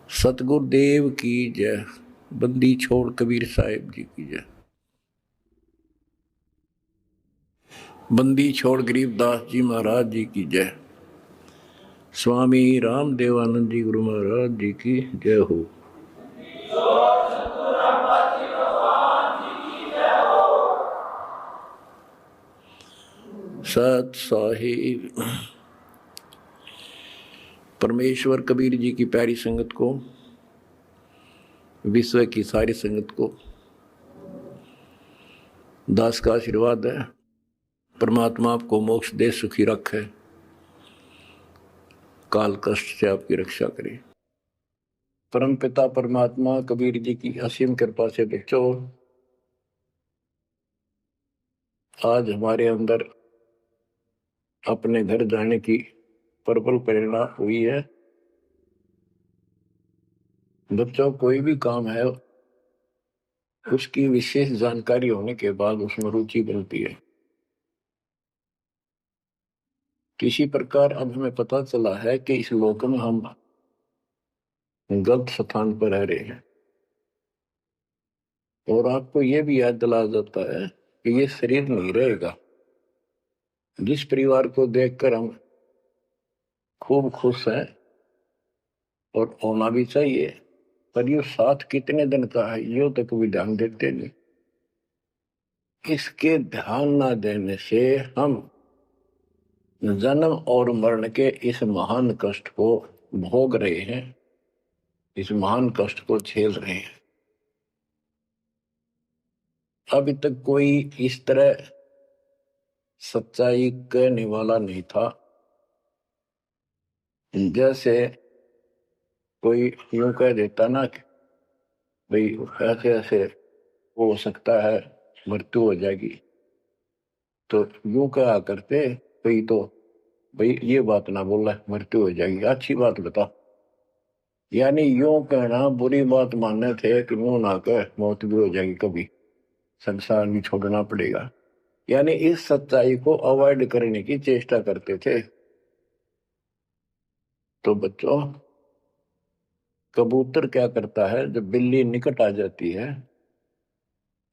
सतगुरुदेव की जय। बंदी छोड़ कबीर साहिब जी की जय। बंदी छोड़ गरीबदास जी महाराज जी की जय। स्वामी रामदेवानंद जी गुरु महाराज जी की जय हो। सत साहिब परमेश्वर कबीर जी की प्यारी संगत को, विश्व की सारी संगत को दास का आशीर्वाद है। परमात्मा आपको मोक्ष दे, सुखी रखे, काल कष्ट से आपकी रक्षा करे। परम पिता परमात्मा कबीर जी की असीम कृपा से बच्चों, आज हमारे अंदर अपने घर जाने की प्रबल प्रेरणा हुई है। बच्चों, कोई भी काम है उसकी विशेष जानकारी होने के बाद उसमें रुचि बनती है। किसी प्रकार अब हमें पता चला है कि इस लोक में हम गलत स्थान पर रह रहे हैं, और आपको यह भी याद दिलाया जाता है कि ये शरीर नहीं रहेगा। जिस परिवार को देखकर हम खूब खुश हैं, और होना भी चाहिए, पर ये साथ कितने दिन का है ये तक भी ध्यान देते नहीं। इसके ध्यान ना देने से हम जन्म और मरण के इस महान कष्ट को भोग रहे हैं, इस महान कष्ट को झेल रहे हैं। अभी तक कोई इस तरह सच्चाई कहने वाला नहीं था। जैसे कोई यूं कह देता ना कि भाई ऐसे ऐसे हो सकता है, मृत्यु हो जाएगी, तो यूं कहा करते भाई, तो भाई ये बात ना बोला मृत्यु हो जाएगी, अच्छी बात बता। यानी यूं कहना बुरी बात मानने थे कि मुंह ना कह, मौत भी हो जाएगी, कभी संसार भी छोड़ना पड़ेगा। यानी इस सच्चाई को अवॉइड करने की चेष्टा करते थे। तो बच्चों, कबूतर क्या करता है, जब बिल्ली निकट आ जाती है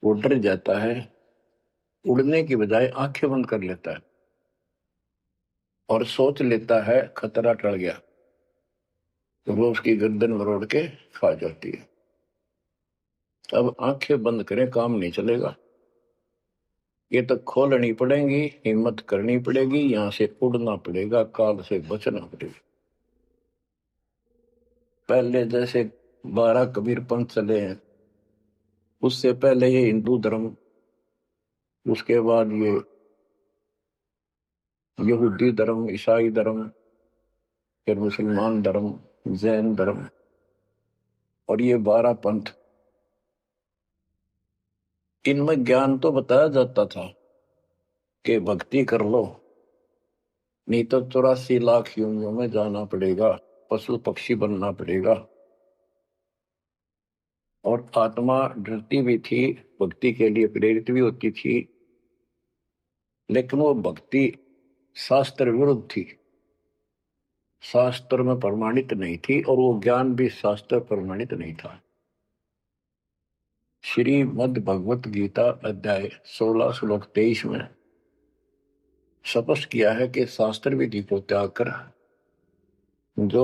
वो डर जाता है, उड़ने की बजाय आंखें बंद कर लेता है और सोच लेता है खतरा टल गया, तो वो उसकी गर्दन मरोड़ के खा जाती है। अब आंखें बंद करें काम नहीं चलेगा, ये तो खोलनी पड़ेगी, हिम्मत करनी पड़ेगी, यहां से उड़ना पड़ेगा, काल से बचना पड़ेगा। पहले जैसे 12 कबीर पंथ चले हैं, उससे पहले ये हिंदू धर्म, उसके बाद ये यहूदी धर्म, ईसाई धर्म, फिर मुसलमान धर्म, जैन धर्म, और ये 12 पंथ। इनमें ज्ञान तो बताया जाता था कि भक्ति कर लो, नहीं तो 84 लाख योनियों में जाना पड़ेगा, पशु पक्षी बनना पड़ेगा। और आत्मा डरती भी थी, भक्ति के लिए प्रेरित भी होती थी, लेकिन वो भक्ति शास्त्र विरुद्ध थी, शास्त्र में प्रमाणित नहीं थी, और वो ज्ञान भी शास्त्र प्रमाणित नहीं था। श्रीमद् भगवत गीता अध्याय 16 श्लोक 23 में स्पष्ट किया है कि शास्त्र विधि को त्याग कर जो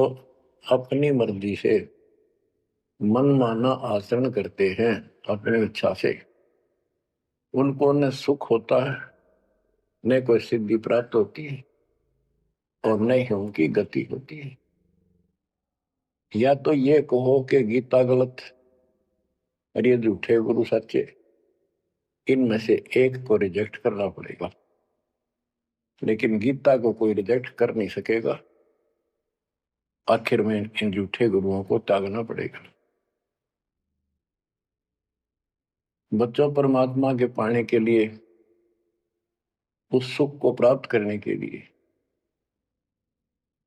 अपनी मर्जी से मनमाना आचरण करते हैं अपनी इच्छा से, उनको न सुख होता है, न कोई सिद्धि प्राप्त होती है, और न ही उनकी गति होती है। या तो ये कहो कि गीता गलत और ये झूठे गुरु सच्चे, इनमें से एक को रिजेक्ट करना पड़ेगा। लेकिन गीता को कोई रिजेक्ट कर नहीं सकेगा, आखिर में इन झूठे गुरुओं को त्यागना पड़ेगा। बच्चों, परमात्मा के पाने के लिए, उस सुख को प्राप्त करने के लिए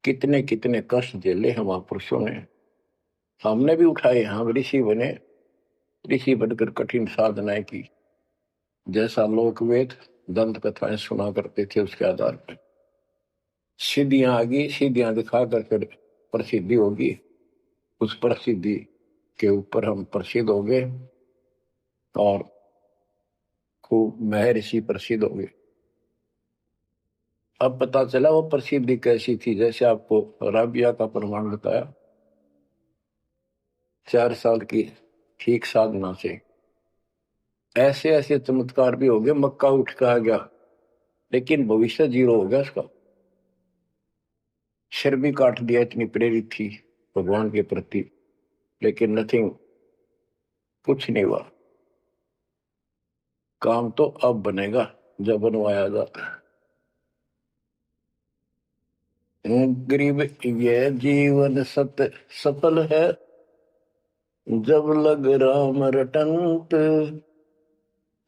कितने कितने कष्ट झेले हम महापुरुषों ने। हमने भी उठाए, हम ऋषि बने, ऋषि बनकर कठिन साधनाएं की, जैसा लोक वेद दंत कथाएं सुना करते थे, उसके आधार पर सिद्धियां आ गई, सिद्धियां दिखा कर फिर प्रसिद्धि होगी। उस प्रसिद्धि के ऊपर हम प्रसिद्ध हो गए और खूब महर्षि प्रसिद्ध हो गए। अब पता चला वो प्रसिद्धि कैसी थी, जैसे आपको राबिया का प्रमाण बताया, 4 साल की ठीक साधना से ऐसे ऐसे चमत्कार भी हो गए, मक्का उठ के आ गया, लेकिन भविष्य जीरो हो गया उसका। सिर भी काट दिया, इतनी प्रेरित थी भगवान के प्रति, लेकिन नथिंग, कुछ नहीं हुआ। काम तो अब बनेगा जब बनवाया जाता है। गरीब ये जीवन सफल है, जब लग राम रटंत,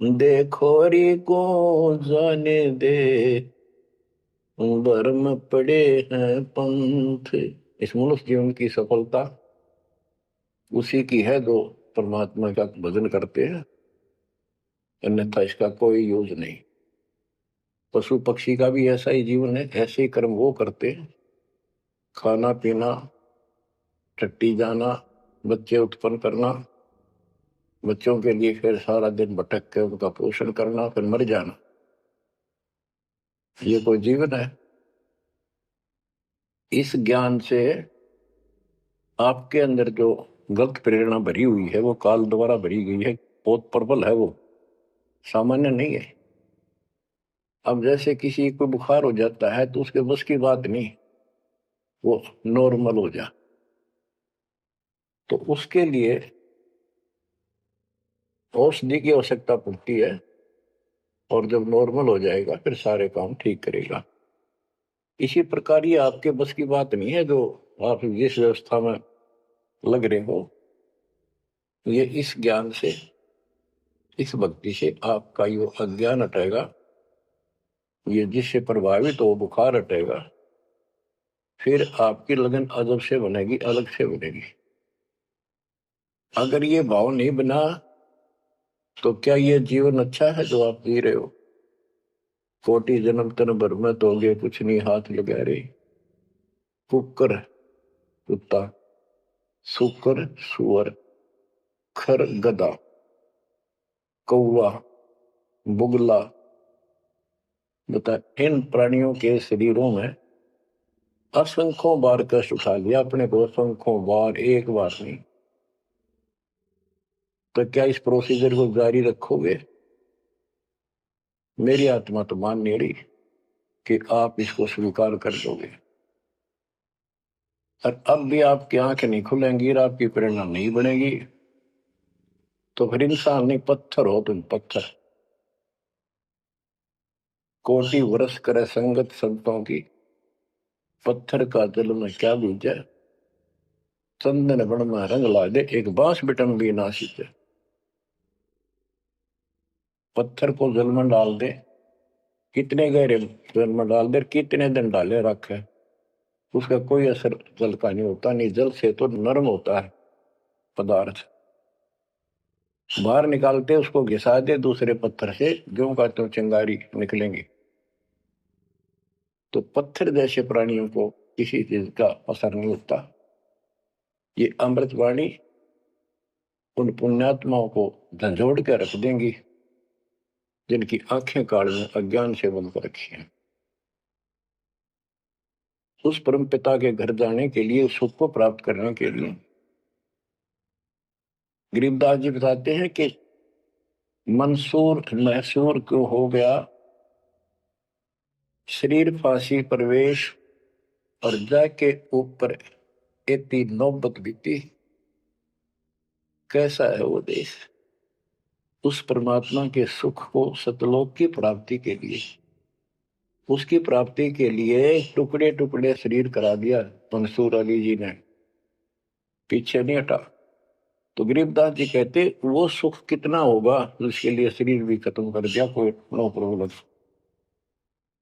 देखोरी को जाने दे, भरम पड़े हैं पंथ। इस मनुष्य जीवन की सफलता उसी की है जो परमात्मा का भजन करते हैं, अन्यथा इसका कोई यूज नहीं। पशु पक्षी का भी ऐसा ही जीवन है, ऐसे ही कर्म वो करते हैं, खाना पीना, टट्टी जाना, बच्चे उत्पन्न करना, बच्चों के लिए फिर सारा दिन भटक के उनका पोषण करना, फिर मर जाना। ये कोई जीवन है? इस ज्ञान से आपके अंदर जो गलत प्रेरणा भरी हुई है वो काल द्वारा भरी गई है, बहुत प्रबल है, वो सामान्य नहीं है। अब जैसे किसी को बुखार हो जाता है तो उसके बस की बात नहीं वो नॉर्मल हो जा, तो उसके लिए औषधि की आवश्यकता पड़ती है, और जब नॉर्मल हो जाएगा फिर सारे काम ठीक करेगा। इसी प्रकार ये आपके बस की बात नहीं है जो आप जिस व्यवस्था में लग रहे हो। ये इस ज्ञान से, इस भक्ति से आपका ये अज्ञान हटेगा, ये जिससे प्रभावित हो बुखार हटेगा, फिर आपकी लगन अदब से बनेगी, अलग से बनेगी। अगर ये भाव नहीं बना तो क्या ये जीवन अच्छा है जो आप जी रहे हो? कोटि जन्म तन भर में दोगे कुछ नहीं हाथ लगा रहे, कुकर कुत्ता, सुकर सुअर, खर गधा, कौवा, बुगला, बता इन प्राणियों के शरीरों में असंख्यों बार कष्ट उठा लिया अपने को, असंख्यों बार, एक बार नहीं। तो क्या इस प्रोसीजर को जारी रखोगे? मेरी आत्मा तो मान नहीं रही कि आप इसको स्वीकार कर दोगे। और अब भी आपकी आंखें नहीं खुलेंगी और आपकी प्रेरणा नहीं बनेगी, तो फिर इंसान नहीं, पत्थर हो तुम, पत्थर। कोटि वर्ष करे संगत संतों की, पत्थर का दिल में क्या बीजे, चंदन बण में रंग ला दे, एक बांस बिटम भी ना सींचे। पत्थर को जल में डाल दे, कितने गहरे जल में डाल दे, कितने दिन डाले रखे, उसका कोई असर जल का नहीं होता। नहीं, जल से तो नरम होता है पदार्थ, बाहर निकालते उसको घिसा दे दूसरे पत्थर से, ज्यों का त्यों चिंगारी निकलेंगी। तो पत्थर जैसे प्राणियों को किसी चीज का असर नहीं होता। ये अमृतवाणी उन पुण्यात्माओं को झंझोड़ कर रख देंगी जिनकी आंखें काल में अज्ञान से बंद कर रखी है। उस परम पिता के घर जाने के लिए, सुख को प्राप्त करने के लिए, गरीबदास जी बताते हैं कि मंसूर मैसूर को हो गया शरीर फांसी प्रवेश, और जाके ऊपर एती नौबत बीती। कैसा है वो देश? उस परमात्मा के सुख को, सतलोक की प्राप्ति के लिए, उसकी प्राप्ति के लिए टुकड़े टुकड़े शरीर करा दिया मंसूर अली जी ने, पीछे नहीं हटा। तो गरीबदास जी कहते वो सुख कितना होगा जिसके लिए शरीर भी खत्म कर दिया, कोई नो प्रॉब्लम।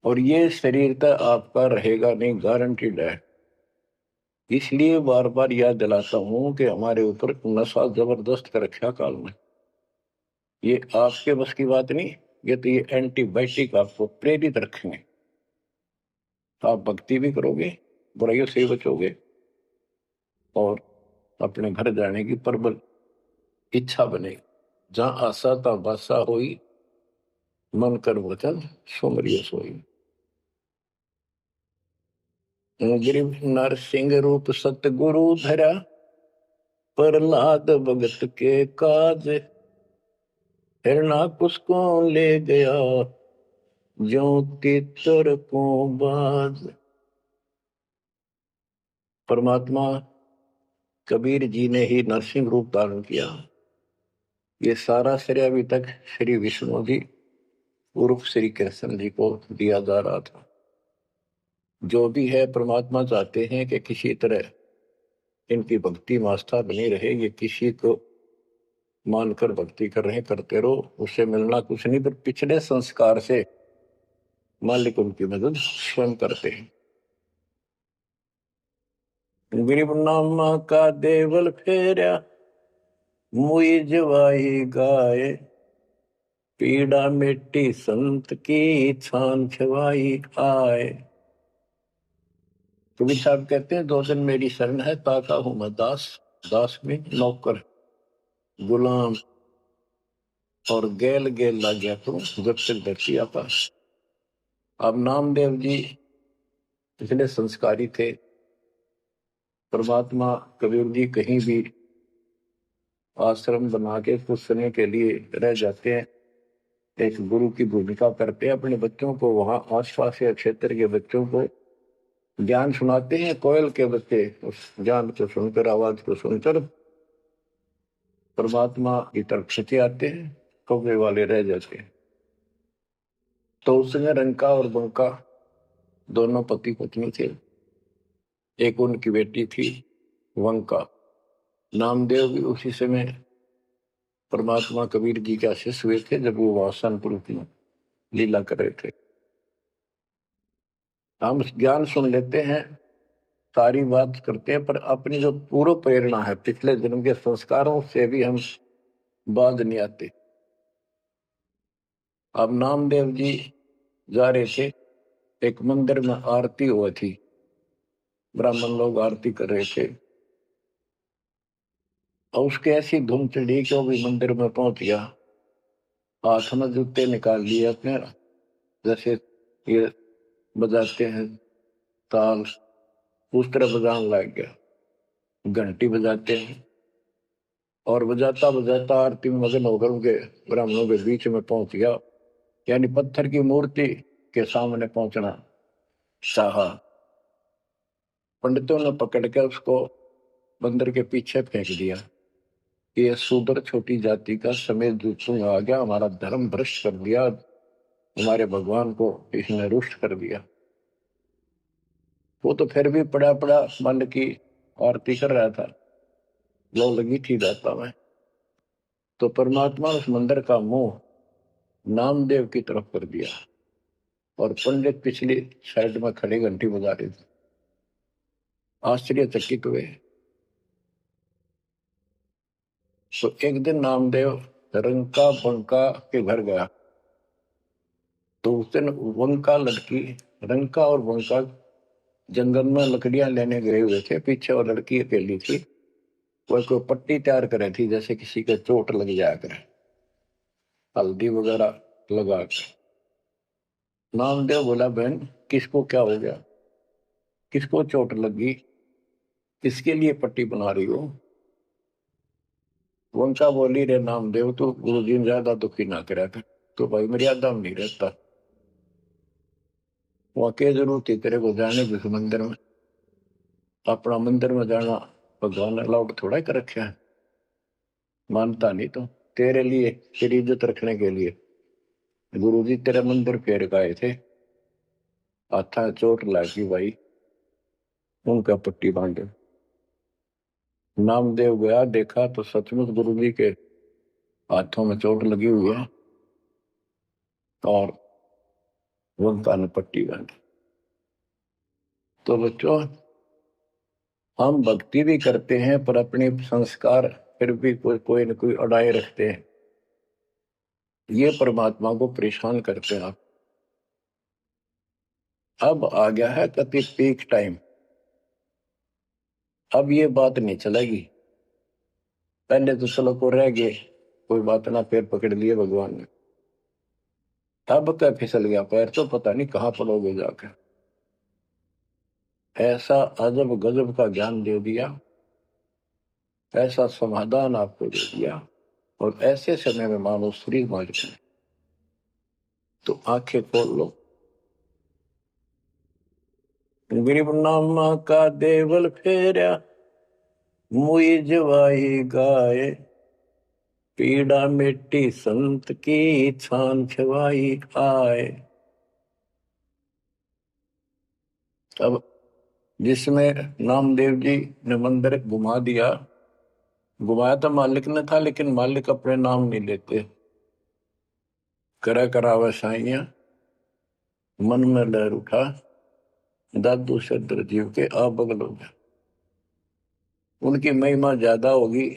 और ये शरीर तो आपका रहेगा नहीं, गारंटीड है। इसलिए बार बार याद दिलाता हूं कि हमारे ऊपर नशा जबरदस्त कर रखा काल में। ये आपके बस की बात नहीं, ये तो ये एंटीबायोटिक आपको प्रेरित रखेंगे। आप भक्ति भी करोगे, बुराइयों से बचोगे, और अपने घर जाने की प्रबल इच्छा बने। जहां आशा ता बासा होई, मन कर वचन सुमरिय सोई। गिरिव नरसिंह रूप सतगुरु धरा, प्रहलाद भगत के काज। हिरणाकुश को ले गया, ज्यों तीतर को बाज। परमात्मा कबीर जी ने ही नरसिंह रूप धारण किया। ये सारा श्रेय अभी तक श्री विष्णु जी उर्फ श्री कृष्ण जी को दिया जा रहा था। जो भी है परमात्मा चाहते हैं कि किसी तरह इनकी भक्ति में आस्था बनी रहे। ये किसी को मानकर भक्ति कर रहे, करते रहो, उससे मिलना कुछ नहीं, पर पिछले संस्कार से मालिक उनकी मदद स्वयं करते हैं। गरीब नामा का देवल फेरा, मुई जवाई गाय। पीड़ा मिट्टी संत की, छान छवाई आए। कबीर साहब कहते हैं, दो दिन मेरी शरण है, ताका हूं मैं दास। दास में नौकर, गुलाम और गैल गैल ला गया तो जब तक धरती आकाश। अब नामदेव जी पिछले संस्कारी थे। परमात्मा कबीर जी कहीं भी आश्रम बना के कुछ समय के लिए रह जाते हैं, एक गुरु की भूमिका करते हैं। अपने बच्चों को वहां आसपास के क्षेत्र के बच्चों को ज्ञान सुनाते हैं। कोयल के बच्चे उस ज्ञान को सुनकर, आवाज को सुनकर परमात्मा की तरफ खिंचे आते हैं, कौवे वाले रह जाते हैं। तो उसमें रंका और बंका दोनों पति पत्नी थे। एक उनकी बेटी थी वंका। नामदेव भी उसी समय परमात्मा कबीर जी के शिष्य हुए थे, जब वो वासनपुर में लीला कर रहे थे। हम ज्ञान सुन लेते हैं, सारी बात करते हैं, पर अपनी जो पूर्व प्रेरणा है, पिछले जन्म के संस्कारों से भी हम बाज नहीं आते। अब नामदेव जी जा रहे थे, एक मंदिर में आरती हुई थी, ब्राह्मण लोग आरती कर रहे थे, और उसके ऐसी धूम चढ़ी कि वो भी मंदिर में पहुंच गया। हाथ में जूते निकाल लिए अपने, जैसे ये बजाते हैं ताल, उस तरह बजाने लग गया। घंटी बजाते हैं और बजाता बजाता आरती में मगन होकर उनके ब्राह्मणों के बीच में पहुंच गया। यानी पत्थर की मूर्ति के सामने पहुंचना चाहा। पंडितों ने पकड़ के उसको बंदर के पीछे फेंक दिया। ये शूद्र छोटी जाति का समेत जूतों आ गया, हमारा धर्म भ्रष्ट कर दिया, हमारे भगवान को इसने रुष्ट कर दिया। वो तो फिर भी पड़ा पड़ा मन की आरती कर रहा था, लो लगी थी दाता में। तो परमात्मा उस मंदिर का मुंह नामदेव की तरफ कर दिया, और पंडित पिछली साइड में खड़े घंटी बजा रहे थे। आश्चर्यचकित हुए। तो एक दिन नामदेव रंका बंका के घर गया, तो उस दिन वंका लड़की, रंका और वंका जंगल में लकड़ियां लेने गए हुए थे। पीछे और लड़की अकेली थी, वो कोई पट्टी तैयार करे थी, जैसे किसी के चोट लग जाया करे, हल्दी वगैरह लगा कर। नामदेव बोला, बहन किसको क्या हो गया, किसको चोट लगी, किसके लिए पट्टी बना रही हो? वंशा बोली, रे नामदेव तो गुरु जी ने ज्यादा दुखी ना करा कर, तो भाई मर्यादा में नहीं रहता। वहां के जरूरत थी तेरे को जाने की मंदिर में? अपना मंदिर में जाना भगवान ने अलाउड थोड़ा कर रखा है। मानता नहीं तो तेरे लिए, तेरी इज्जत रखने के लिए गुरु जी तेरे मंदिर फेर गए थे, हाथा चोट लगी भाई, उनका पट्टी बांधे। नामदेव गया, देखा तो सचमुच गुरु जी के हाथों में चोट लगी हुई है, और वंका ने पट्टी बांधी। तो बच्चों, हम भक्ति भी करते हैं, पर अपने संस्कार फिर भी कोई न कोई अड़ाए रखते हैं। ये परमात्मा को परेशान करते हैं। अब आ गया है कति पीक टाइम, अब ये बात नहीं चलेगी। पहले तो चलो को रह गए, कोई बात ना, पैर पकड़ लिए भगवान ने। अब क्या फिसल गया पैर, तो पता नहीं कहाँ पड़ोगे जाकर। ऐसा अजब गजब का ज्ञान दे दिया, ऐसा समाधान आपको दे दिया, और ऐसे समय में मानो श्री मान जाए। तो आंखें खोल लो। गरीब नामा का देवल फेरा, मुई जवाई गाए, पीड़ा मिट्टी संत की, छान छवाई आए। अब जिसमें नामदेव जी ने मंदिर घुमा दिया, घुमाया तो मालिक ने था, लेकिन मालिक अपने नाम नहीं लेते। करा करावे साइया, मन में लहर उठा, दादू सदर जीव के आ बगल हो गया। उनकी महिमा ज्यादा होगी,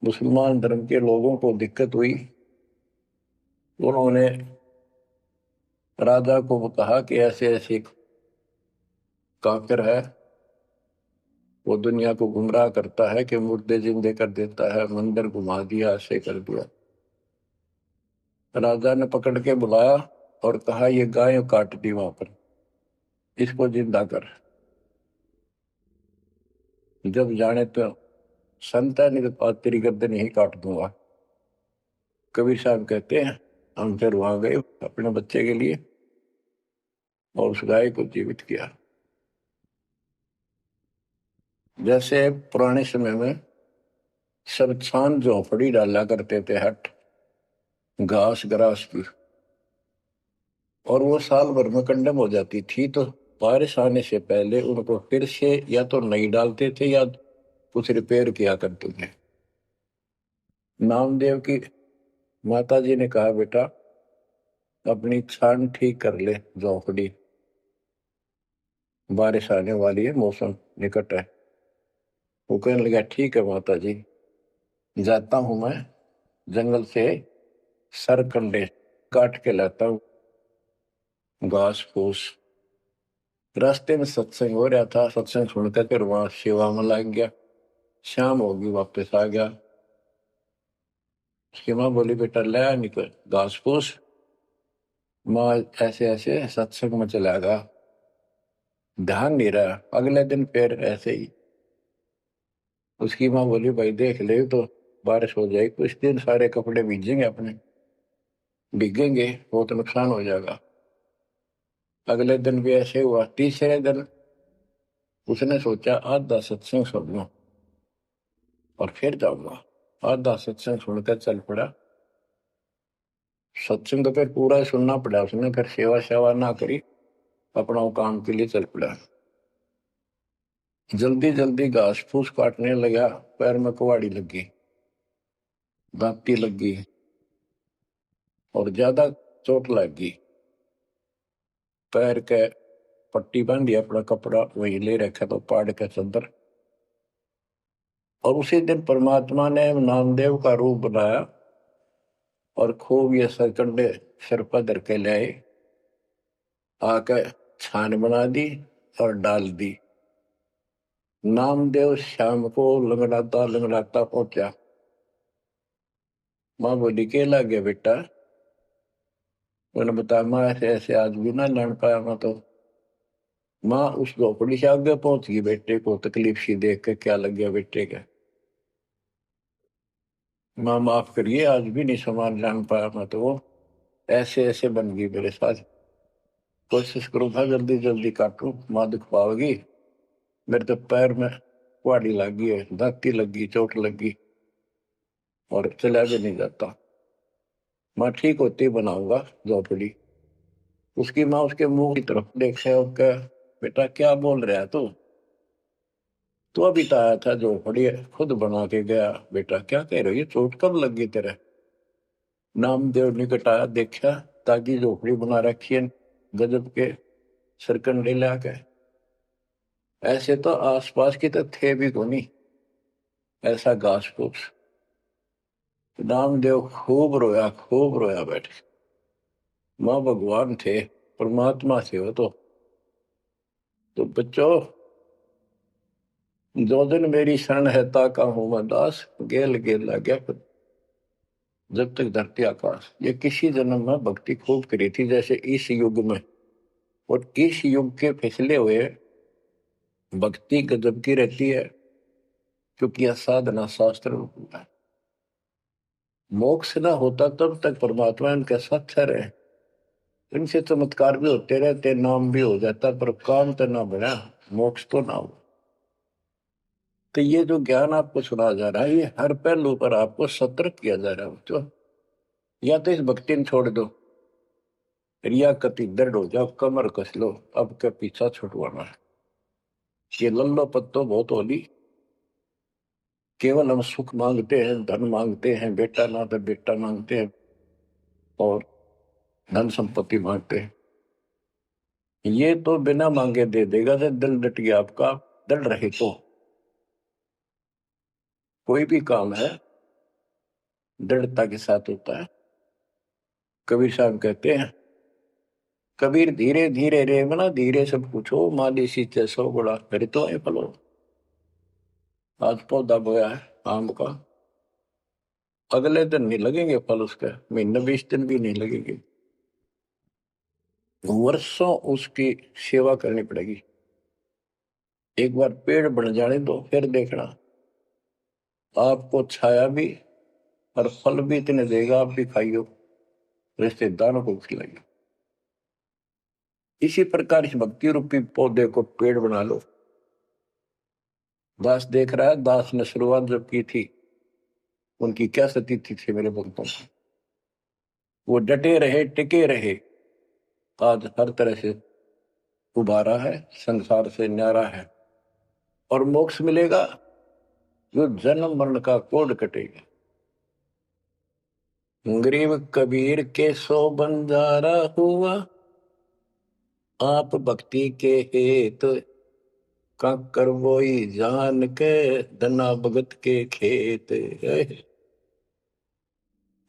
मुसलमान धर्म के लोगों को दिक्कत हुई। उन्होंने राजा को कहा कि ऐसे ऐसे काफिर है, वो दुनिया को गुमराह करता है कि मुर्दे जिंदे कर देता है, मंदिर घुमा दिया, ऐसे कर दिया। राजा ने पकड़ के बुलाया और कहा ये गाय काट दी वहां पर, इसको जिंदा कर। जब जाने तो संत है, नहीं तो तेरी गर्दन यही काट दूंगा। कबीर साहब कहते हैं हम फिर वहां गए अपने बच्चे के लिए, और उस गाय को जीवित किया। जैसे पुराने समय में सब छान झोपड़ी डाला करते थे, हट घास ग्रास की, और वो साल भर में कंडम हो जाती थी, तो बारिश आने से पहले उनको फिर से या तो नहीं डालते थे या कुछ रिपेयर किया करते थे। नामदेव की माता जी ने कहा बेटा अपनी छान ठीक कर ले झोपड़ी, बारिश आने वाली है, मौसम निकट है। वो कहने लगा ठीक है माता जी, जाता हूं मैं जंगल से सरकंडे काट के लाता हूं, घास फूस। रास्ते में सत्संग हो रहा था, सत्संग सुनकर फिर वहां सेवा में लग गया। शाम होगी, वापस आ गया। उसकी माँ बोली बेटा ले निकल घास फूस। माँ ऐसे ऐसे सत्संग में चला गया, ध्यान नहीं रहा। अगले दिन फिर ऐसे ही। उसकी माँ बोली भाई देख ले, तो बारिश हो जाएगी, कुछ दिन सारे कपड़े भीजेंगे, अपने भीगेंगे, बहुत नुकसान हो जाएगा। अगले दिन भी ऐसे हुआ। तीसरे दिन उसने सोचा आधा सत्संग सुन लो और फिर जाऊंगा। आधा सत्संग सुनकर चल पड़ा। सत्संग तो फिर पूरा ही सुनना पड़ा उसने, फिर सेवा सेवा ना करी, अपना काम के लिए चल पड़ा। जल्दी जल्दी घास फूस काटने लगा, पैर में कुहाड़ी लगी, दांती लगी, और ज्यादा चोट लगी। पैर के पट्टी बांधी, अपना कपड़ा वही ले रखा तो पाड़ के चंदर। और उसी दिन परमात्मा ने नामदेव का रूप बनाया और खूब ये सरकंडे सिर पर धर के लाए, आकर छान बना दी और डाल दी। नामदेव शाम को लंगड़ाता लंगड़ाता पहुंचा। माँ बोली के लग गया बेटा? मैंने बताया माँ ऐसे ऐसे आज भी ना लड़ पाया मैं तो। माँ उस झोपड़ी से आगे पहुंच गई, बेटे को तकलीफ सी देख के क्या लग गया बेटे के। माँ माफ करिए आज भी नहीं सामान जान पाया मैं तो, वो ऐसे ऐसे बन गई मेरे साथ। कोशिश करूँ था जल्दी जल्दी काटूं, माँ दुख पाओगी। मेरे तो पैर में कुहाड़ी लगी है, दांती लगी, चोट लगी, और चला भी नहीं जाता। माँ ठीक होती बनाऊंगा झोपड़ी। उसकी माँ उसके मुंह की तरफ देखे और कहा बेटा क्या बोल रहा है तू अभी तो आया था झोपड़ी खुद बना के गया, बेटा क्या कह रहे हो, ये चोट कब लगी तेरे? नामदेव निकट आया, देखा ताकि झोपड़ी बना रखी है गजब के सरकंडे लाके। ऐसे तो आसपास की तो थे भी कोनी, ऐसा घास फूस। नामदेव खूब रोया बैठे। माँ भगवान थे, परमात्मा थे वो तो बच्चों जो दिन मेरी शरण है ताका हूं मैं दास, गेल गेल लग गया जब तक धरती आकाश। ये किसी जन्म में भक्ति खूब करी थी जैसे इस युग में, और इस युग के फिसले हुए भक्ति गजब की रहती है, क्योंकि यह साधना शास्त्र में हुआ है। मोक्ष ना होता तब तक परमात्मा इनके साथ रहे, इनसे चमत्कार भी होते रहते, नाम भी हो जाता, पर काम तो ना बना, मोक्ष तो ना हो। तो ये जो ज्ञान आपको सुना जा रहा है, ये हर पहलू पर आपको सतर्क किया जा रहा है बच्चों। या तो इस भक्ति ने छोड़ दो, रिया कति दृढ़ हो जाओ, कमर कस लो, अब के पीछा छुटवाना है। ये लल्लो पत्तो बहुत होली, केवल हम सुख मांगते हैं, धन मांगते हैं, बेटा ना तो बेटा मांगते हैं, और धन संपत्ति मांगते हैं। ये तो बिना मांगे दे देगा, जब दिल डट गया आपका, दृढ़ रहे तो कोई भी काम है दृढ़ता के साथ होता है। कबीर साहब कहते हैं, कबीर धीरे धीरे रे मना, धीरे सब कुछ हो, माली सींचे सौ गुणा, फिर तो है फलो। आज पौधा बोया है आम का, अगले दिन नहीं लगेंगे फल उसके, महीने 20 दिन भी नहीं लगेंगे, वर्षों उसकी सेवा करनी पड़ेगी। एक बार पेड़ बन जाने दो, फिर देखना आपको छाया भी और फल भी इतने देगा, आप भी खाइयो, रिश्तेदारों को खिलाइयो। इसी प्रकार इस भक्ति रूपी पौधे को पेड़ बना लो। दास देख रहा है, दास ने शुरुआत जब की थी, उनकी क्या स्थिति थी मेरे भक्तों की, वो डटे रहे, टिके रहे, आज हर तरह से उबारा है, संसार से न्यारा है, और मोक्ष मिलेगा, जो जन्म मरण का कोड कटेगा। गरीब कबीर के सो बंजारा हुआ, आप भक्ति के हेत कंकर बोई जान के, धना भगत के खेत।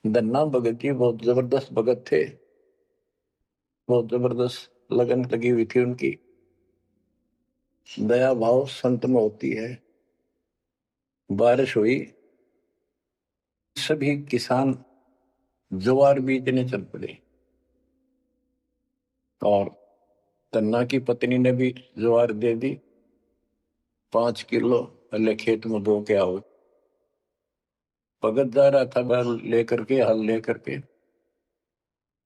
धन्ना भगत जी बहुत जबरदस्त भगत थे, बहुत जबरदस्त लगन लगी हुई थी उनकी। दया भाव संत में होती है। बारिश हुई, सभी किसान ज्वार बीजने चल पड़े, और तन्ना की पत्नी ने भी ज्वार दे दी 5 किलो, पहले खेत में बो के आओ। भगत जा रहा था बैल लेकर के, हल लेकर के,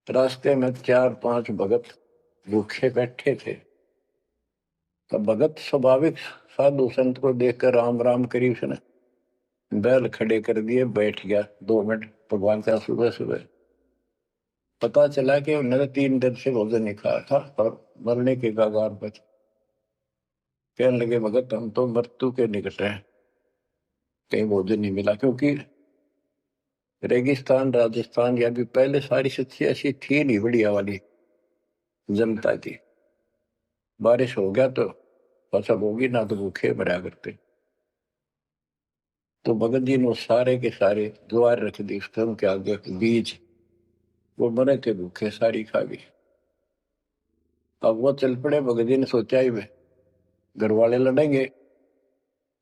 रास्ते में 4-5 भगत भूखे बैठे थे। तब भगत स्वाभाविक साधु संत को देखकर राम राम करी, उसने बैल खड़े कर दिए, बैठ गया 2 मिनट भगवान का। सुबह सुबह पता चला कि उन्होंने 3 दिन से भोजन नहीं खाया था और मरने के कगार पर। कहने लगे, भगत हम तो मृत्यु के निकट हैं, कहीं भोजन नहीं मिला, क्योंकि रेगिस्तान राजस्थान या भी पहले सारी स्थिति ऐसी थी नहीं बढ़िया वाली जनता की। बारिश हो गया तो फसल होगी, ना तो भूखे मरा करते। तो भगत जी ने सारे के सारे ज्वार रख दी उसके उनके आगे, बीज, वो मरे थे भूखे, सारी खा गई। अब वो चल पड़े, भगत जी ने सोचा ही वे घर वाले लड़ेंगे,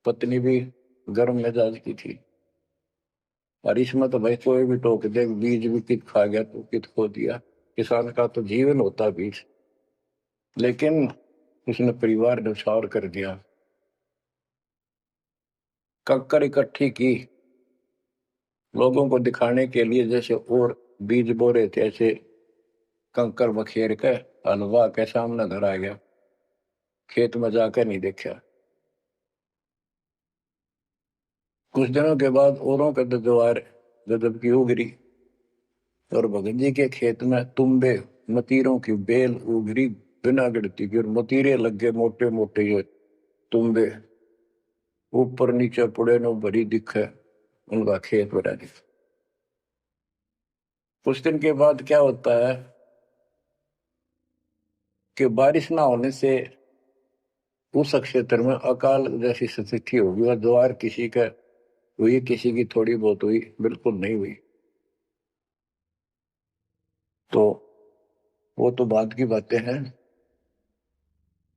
पत्नी भी गर्म मिजाज की थी, और इसमें तो भाई कोई भी टोक दे, बीज भी कित खा गया तो कित खो दिया, किसान का तो जीवन होता बीज। लेकिन उसने परिवार न्यौछावर कर दिया, कक्कर इकट्ठी की लोगों को दिखाने के लिए, जैसे और बीज बो रहे थे ऐसे कंकर बखेर के हलवा के सामने घर आ गया, खेत में जाकर नहीं देखा। कुछ दिनों के बाद औरों के ज्वार गजब की उगरी, और भगत जी के खेत में तुम्बे मतीरों की बेल उगरी बिना गिरती की, और मतीरे लग गए मोटे मोटे, ये तुम्बे ऊपर नीचे पुड़े नो भरी दिखे, उनका खेत भरा दिखा। कुछ दिन के बाद क्या होता है कि बारिश ना होने से उस क्षेत्र में अकाल जैसी स्थिति होगी, और ज्वार किसी का हुई, किसी की थोड़ी बहुत हुई, बिल्कुल नहीं हुई। तो वो तो बात की बातें हैं।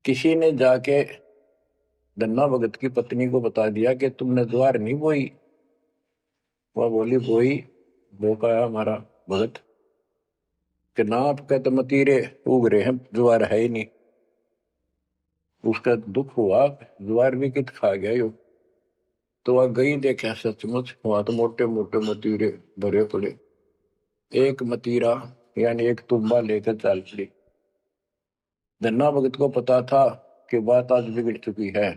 किसी ने जाके धन्ना भगत की पत्नी को बता दिया कि तुमने ज्वार नहीं बोई। वह बोली बोई। वो कहा हमारा भगत कि ना आपके तो मतीरे उग रहे हैं, ज्वार है ही नहीं। उसका दुख हुआ, ज्वार भी कित खा गया यो। तो वह गई, देखा सचमुच वहां तो मोटे मोटे मतीरे भरे पड़े। एक मतीरा यानी एक तुम्बा लेकर चल पड़ी। धन्ना भगत को पता था कि बात आज बिगड़ चुकी है।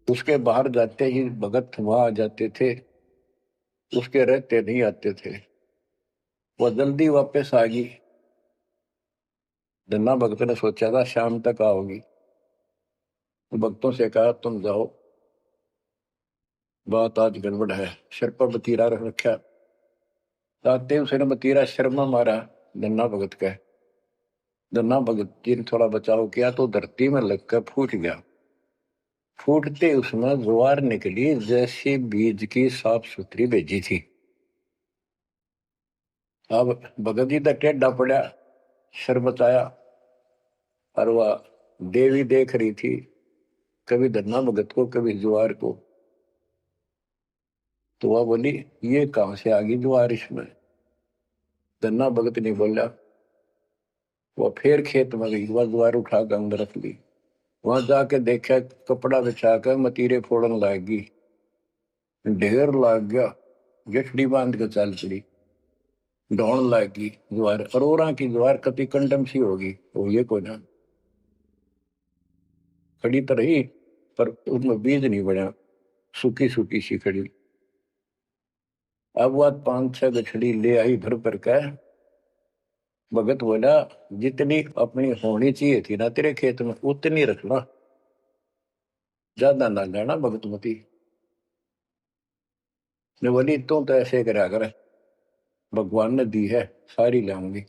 उसके बाहर जाते ही भगत वहां आ जाते थे, उसके रहते नहीं आते थे। वह जल्दी वापस आ गई। धन्ना भगत ने सोचा था शाम तक आओगी। तो भक्तों से कहा तुम जाओ, बात आज गड़बड़ है। सिर पर बतीरा रख रखा। आते उसने बतीरा शर्मा मारा धन्ना भगत का। धन्ना भगत जी ने थोड़ा बचाव किया तो धरती में लगकर फूट गया। फूटते उसमें ज्वार निकली जैसी बीज की साफ सुथरी भेजी थी। अब भगत जी तो टेढ़ा पड़ा, सर बचाया, और वह देवी देख रही थी, कभी धन्ना भगत को कभी ज्वार को। तो वह बोली ये कहां से आ गई ज्वार इसमें। धन्ना भगत नहीं बोला। वह फिर खेत में गई, वह ज्वार उठाकर अंदर रख ली। वहां जाके देखा कपड़ा बिछाकर मतीरे फोड़न लागी। ढेर लाग गया। गठड़ी बांध के चल पड़ी। ढोण लागी ज्वार, अरोरा की ज्वार कति कंडम सी होगी, वो ये को ना खड़ी तो रही पर उसमें बीज नहीं बढ़ा, सूखी सूखी सी खड़ी। अब वह 5-6 गठड़ी ले आई भर भर का। भगत बोला जितनी अपनी होनी चाहिए थी ना तेरे खेत में उतनी रखना, ज्यादा ना लेना भगतमती ने। बोली तू तो ऐसे करा कर, भगवान ने दी है सारी लाऊंगी।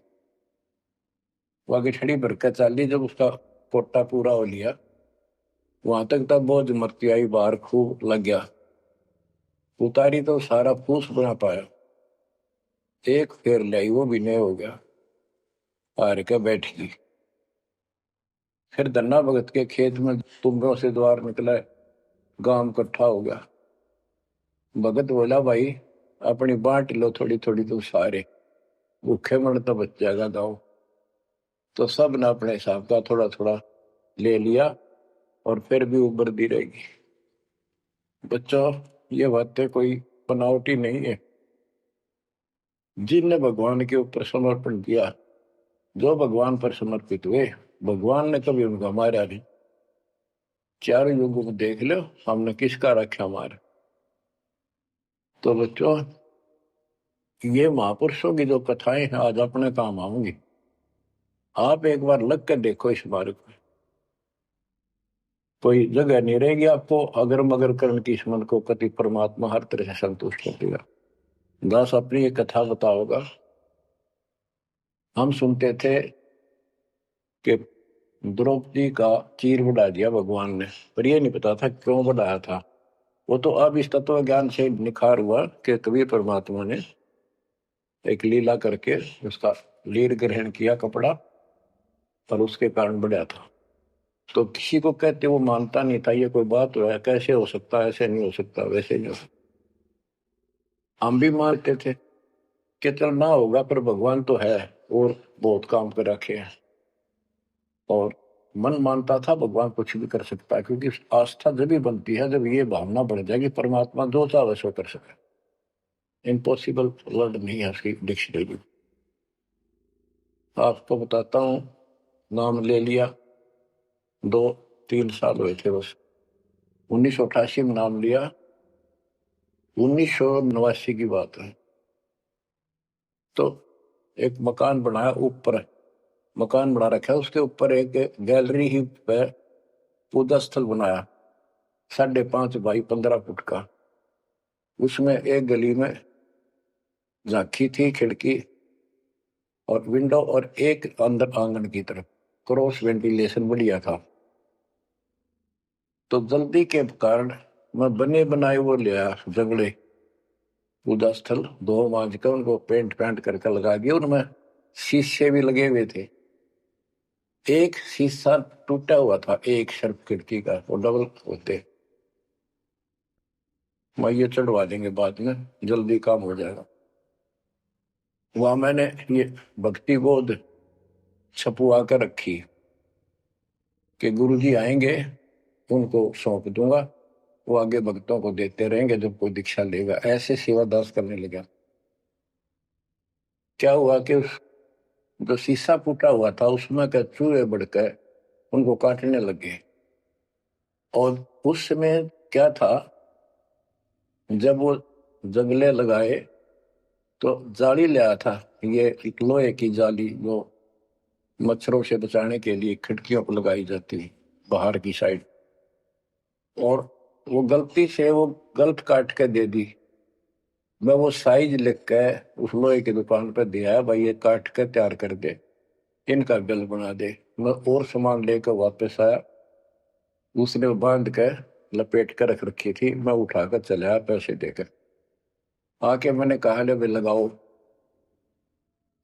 वो गठड़ी भर का चाली, जब उसका कोटा पूरा हो लिया वहां तक तब बोझ मरती आई बाहर खूब लग गया। उतारी तो सारा फूस बना पाया। एक फेर लाई वो भी नहीं हो गया। हार के बैठ गई। फिर धन्ना भगत के खेत में तुम्बों से द्वार निकला, गांव इकट्ठा हो गया। भगत बोला भाई अपनी बांट लो थोड़ी थोड़ी, तुम सारे भूखे मर तो बच जाएगा गाँव। तो सब ने अपने हिसाब का थोड़ा थोड़ा ले लिया और फिर भी उबर दी रहेगी। बच्चों ये बातें कोई बनावटी नहीं है। जिनने भगवान के ऊपर समर्पण किया, जो भगवान पर समर्पित हुए, भगवान ने कभी उनका मारा नहीं। चारों युगों को देख लो हमने किसका रखा मार। तो बच्चों ये महापुरुषों की जो कथाएं हैं आज अपने काम आऊंगी। आप एक बार लग कर देखो इस बारे को, कोई जगह नहीं रहेगी आपको अगर मगर करण की इस मन को कति परमात्मा हर तरह से संतुष्ट कर देगा। दास अपनी एक कथा बताओगा। हम सुनते थे कि द्रौपदी का चीर बढ़ा दिया भगवान ने, पर ये नहीं पता था क्यों बढ़ाया था। वो तो अब इस तत्व ज्ञान से निखार हुआ कि कबीर परमात्मा ने एक लीला करके उसका लीर ग्रहण किया कपड़ा, पर उसके कारण बढ़ा था। तो किसी को कहते वो मानता नहीं था, ये कोई बात है कैसे हो सकता, ऐसे नहीं हो सकता, वैसे नहीं हो सकता। हम भी मानते थे कि चल ना होगा, पर भगवान तो है और बहुत काम कर रखे हैं। और मन मानता था भगवान कुछ भी कर सकता है, क्योंकि आस्था जब भी बनती है जब ये भावना बढ़ जाएगी परमात्मा जो चाहे वैसे कर सके। इम्पॉसिबल वर्ड नहीं है उसकी डिक्शनरी में। आपको बताता हूँ, नाम ले लिया, 2-3 साल हुए थे बस। 1988 में नाम लिया, 1989 की बात है। तो एक मकान बनाया ऊपर, मकान बना रखा है, उसके ऊपर एक गैलरी ही पे पूजा स्थल बनाया 5.5 बाई 15 फुट का। उसमें एक गली में झांकी थी, खिड़की और विंडो, और एक अंदर आंगन की तरफ क्रॉस वेंटिलेशन बढ़िया था। तो जल्दी के कारण मैं बने बनाए वो ले आया जंगले, पूजा स्थल 2 मांझ कर उनको पेंट करके लगा दिया। उनमें शीशे भी लगे हुए थे। एक शीशा टूटा हुआ था, एक शर्फ खिड़की का, वो डबल होते, मैं ये चढ़वा देंगे बाद में, जल्दी काम हो जाएगा। वहां मैंने ये भक्ति बोध छपवा कर रखी कि गुरुजी आएंगे उनको सौंप दूंगा, वो आगे भक्तों को देते रहेंगे जब कोई दीक्षा लेगा। ऐसे सेवादास करने लगा। क्या हुआ कि उस जो शीशा फूटा हुआ था उसमें के चूहे बढ़कर उनको काटने लगे। और उस समय क्या था, जब वो जंगले लगाए तो जाली ले आया था, ये एक लोहे की जाली जो मच्छरों से बचाने के लिए खिड़कियों को लगाई जाती है बाहर की साइड। और वो गलती से वो गलत काट के दे दी। मैं वो साइज लिख के उस लोहे की दुकान पर दिया, भाई ये काट के तैयार कर दे, इनका बिल बना दे। मैं और सामान लेकर वापस आया, उसने बांध के लपेट कर रख रखी थी, मैं उठाकर चला आया पैसे देकर। आके मैंने कहा ले भाई लगाओ।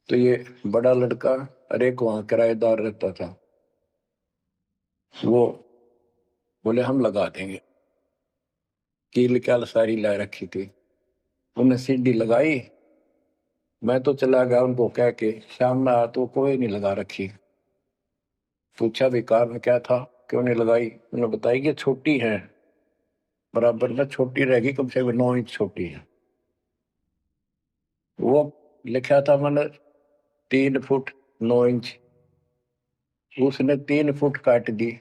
तो ये बड़ा लड़का, अरे को वहां किराएदार रहता था, वो बोले हम लगा देंगे। कील क्या सारी ला रखी थी, उन्हें सीढ़ी लगाई। मैं तो चला गया उनको कह के, शाम में आया तो कोई नहीं लगा रखी। पूछा भी कारण क्या था, क्यों नहीं लगाई। उन्होंने बताया कि छोटी है, बराबर में छोटी रहेगी, कम से कम 9 इंच छोटी है। वो लिखा था मैंने 3 फुट 9 इंच, उसने 3 फुट काट दी।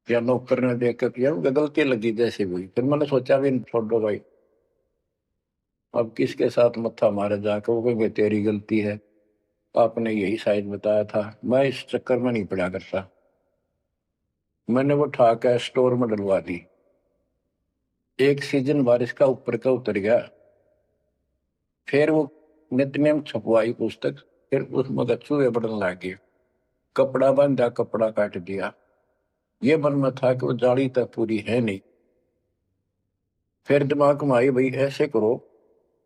या नौकर ने देख कर यार गलती लगी जैसे हुई। फिर मैंने सोचा भी छोड़ो भाई, अब किसके साथ मत्था मारे जाकर, वो कहेंगे तेरी गलती है, आपने यही साइज बताया था। मैं इस चक्कर में नहीं पड़ा करता। मैंने वो उठा कर स्टोर में डलवा दी। एक सीजन बारिश का ऊपर का उतर गया, फिर वो नित्यनेम छपवाई पुस्तक, फिर उसमें चूहे बढ़ने लगे। कपड़ा बांधा, कपड़ा काट दिया। ये मन में था कि वो जाड़ी तक पूरी है नहीं। फिर दिमाग में आई भाई ऐसे करो,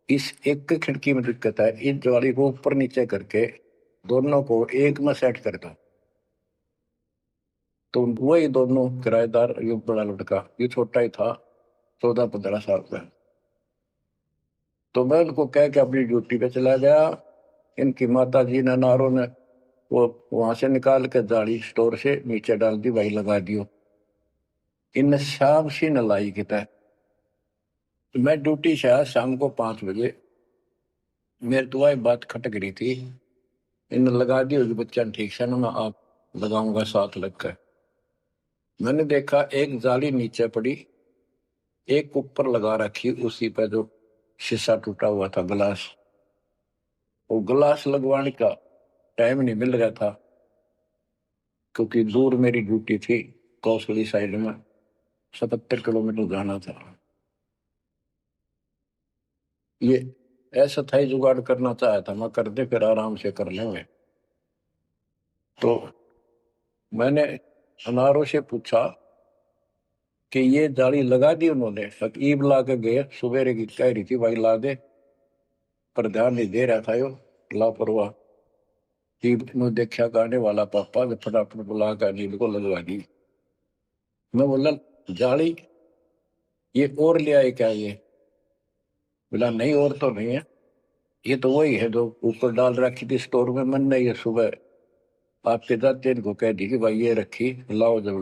इस एक खिड़की में दिक्कत है, इस जाली को ऊपर नीचे करके दोनों को एक में सेट कर दो। तो वही दोनों किराएदार, ये बड़ा लड़का, ये छोटा ही था, 14-15 साल का। तो मैं उनको कह के अपनी ड्यूटी पे चला गया। इनकी माता जी ने, नारों ने वो वहां से निकाल के जाली स्टोर से नीचे डाल दी, भाई लगा दियो। इन शाम सी न लाई किता। मैं ड्यूटी से आया शाम को 5 बजे, मेरे तो वही बात खटक रही थी। इन लगा दी होगी बच्चा ठीक से ना, मैं आप लगाऊंगा साथ लगकर। मैंने देखा एक जाली नीचे पड़ी, एक ऊपर लगा रखी, उसी पर जो शीशा टूटा हुआ था ग्लास। वो ग्लास लगवाने का टाइम नहीं मिल रहा था, क्योंकि दूर मेरी ड्यूटी थी, कौशली साइड में 77 किलोमीटर जाना था। ये ऐसा था ही, जुगाड़ करना चाहा था मैं, कर दे फिर आराम से कर लेंगे। तो मैंने अनारों से पूछा कि ये जाली लगा दी उन्होंने। ईब ला के गए, सवेरे की कह रही थी भाई ला दे, पर ध्यान नहीं दे रहा था यो, लापरवाह। ईब में देखा गाने वाला पापा ने फटाफट बुला कर नींद को लगवा दी। मैं बोला जाली ये और ले आए क्या ये? बोला नहीं और तो नहीं है, ये तो वही है जो ऊपर डाल रखी थी स्टोर में। मन ने ये सुबह आपके दादा इनको कह दी कि भाई ये रखी, लाओ जब